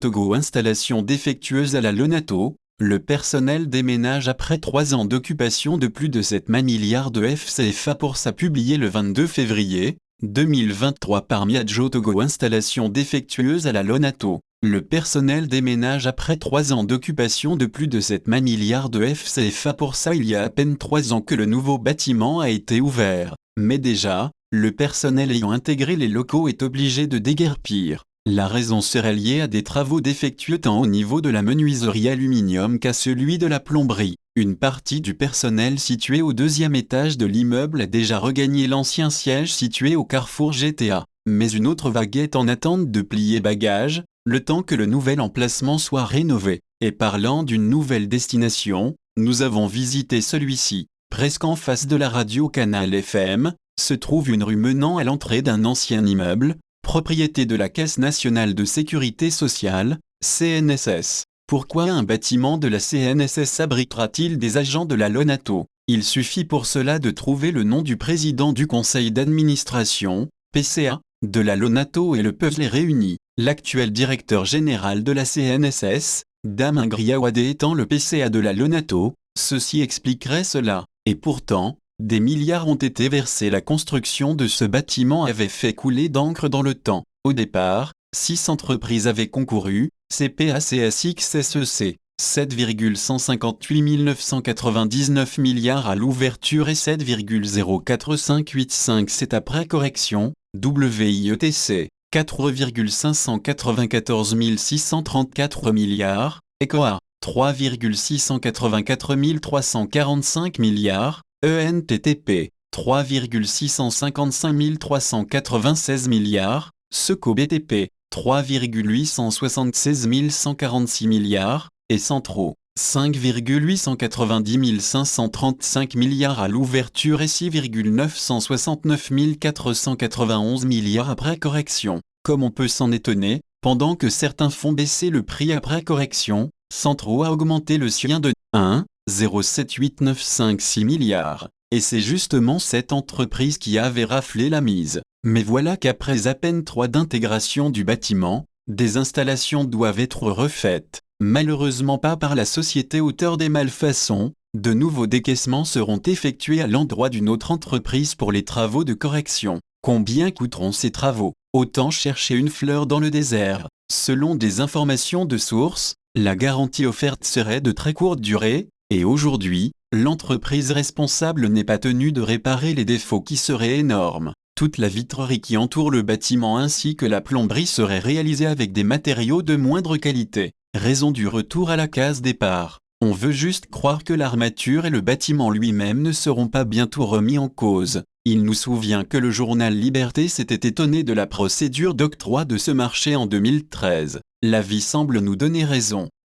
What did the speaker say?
Togo, installation défectueuse à la Lonato, le personnel déménage après 3 ans d'occupation de plus de 7 milliards de FCFA pour ça, publié le 22 février 2023 par Miadjo. Togo, installation défectueuse à la Lonato, le personnel déménage après 3 ans d'occupation de plus de 7 milliards de FCFA pour ça. Il y a à peine 3 ans que le nouveau bâtiment a été ouvert, mais déjà, le personnel ayant intégré les locaux est obligé de déguerpir. La raison serait liée à des travaux défectueux tant au niveau de la menuiserie aluminium qu'à celui de la plomberie. Une partie du personnel situé au 2e étage de l'immeuble a déjà regagné l'ancien siège situé au carrefour GTA, mais une autre vague est en attente de plier bagages, le temps que le nouvel emplacement soit rénové. Et parlant d'une nouvelle destination, nous avons visité celui-ci. Presque en face de la radio Canal FM, se trouve une rue menant à l'entrée d'un ancien immeuble, propriété de la Caisse nationale de sécurité sociale, CNSS. Pourquoi un bâtiment de la CNSS abritera-t-il des agents de la Lonato? Il suffit pour cela de trouver le nom du président du conseil d'administration, PCA, de la Lonato et le puzzle est réuni. L'actuel directeur général de la CNSS, Dame Ingriawade étant le PCA de la Lonato, ceci expliquerait cela. Et pourtant, des milliards ont été versés. La construction de ce bâtiment avait fait couler d'encre dans le temps. Au départ, 6 entreprises avaient concouru, CPACSXSEC, 7,158 999 milliards à l'ouverture et 7,04585 c'est après correction, WIETC, 4,594 634 milliards, ECOA, 3,684 345 milliards, ENTTP, 3,655 396 milliards, SECO BTP, 3,876 146 milliards, et Centro, 5,890 535 milliards à l'ouverture et 6,969 491 milliards après correction. Comme on peut s'en étonner, pendant que certains font baisser le prix après correction, Centro a augmenté le sien de 1,07895 milliards. Et c'est justement cette entreprise qui avait raflé la mise. Mais voilà qu'après à peine 3 d'intégration du bâtiment, des installations doivent être refaites. Malheureusement pas par la société auteur des malfaçons, de nouveaux décaissements seront effectués à l'endroit d'une autre entreprise pour les travaux de correction. Combien coûteront ces travaux? Autant chercher une fleur dans le désert. Selon des informations de sources, la garantie offerte serait de très courte durée, et aujourd'hui, l'entreprise responsable n'est pas tenue de réparer les défauts qui seraient énormes. Toute la vitrerie qui entoure le bâtiment ainsi que la plomberie serait réalisée avec des matériaux de moindre qualité. Raison du retour à la case départ. On veut juste croire que l'armature et le bâtiment lui-même ne seront pas bientôt remis en cause. Il nous souvient que le journal Liberté s'était étonné de la procédure d'octroi de ce marché en 2013. La vie semble nous donner raison.